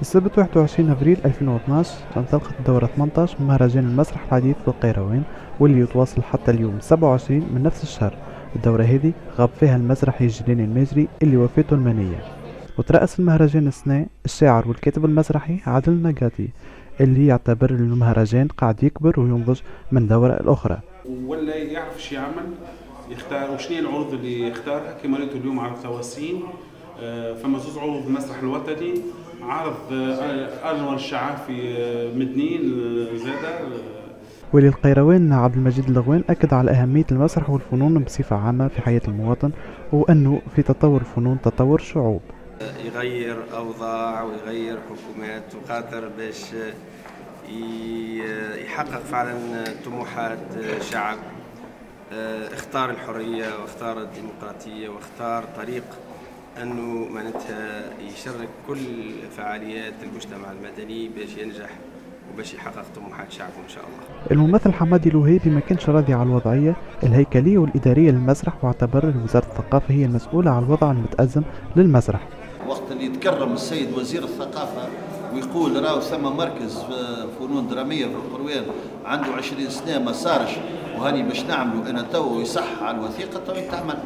السبت 21 أبريل 2012 انطلقت الدورة 18 من مهرجان المسرح الحديث بالقيروان، واللي يتواصل حتى اليوم 27 من نفس الشهر. الدورة هذه غاب فيها المسرحي جيلاني الماجري اللي وفاته المنية. وترأس المهرجان السنة الشاعر والكاتب المسرحي عادل النقاطي، اللي يعتبر المهرجان قاعد يكبر وينضج من دورة الأخرى. ولا يعرف شو يعمل، يختار وشنو العروض اللي يختارها. كما رأيتوا اليوم عرض تواسين، فما زوز عروض المسرح الوطني، عرض أنور الشعافي مدنين زادة. ولي القيروان عبد المجيد اللغوان أكد على أهمية المسرح والفنون بصفة عامة في حياة المواطن، وأنه في تطور الفنون تطور الشعوب. يغير أوضاع ويغير حكومات وخاطر باش يحقق فعلا طموحات شعب اختار الحرية واختار الديمقراطية واختار طريق أنه معناتها يشارك كل فعاليات المجتمع المدني باش ينجح وباش يحقق طموحات شعبه إن شاء الله. الممثل حمادي الوهيبي ما كانش راضي على الوضعية الهيكلية والإدارية للمسرح، واعتبر وزارة الثقافة هي المسؤولة على الوضع المتأزم للمسرح. وقت اللي يتكرم السيد وزير الثقافة ويقول راهو ثم مركز فنون درامية في القروان عنده 20 سنة ما صارش وهاني باش نعملوا أنا تو يصح على الوثيقة تو يتعمل.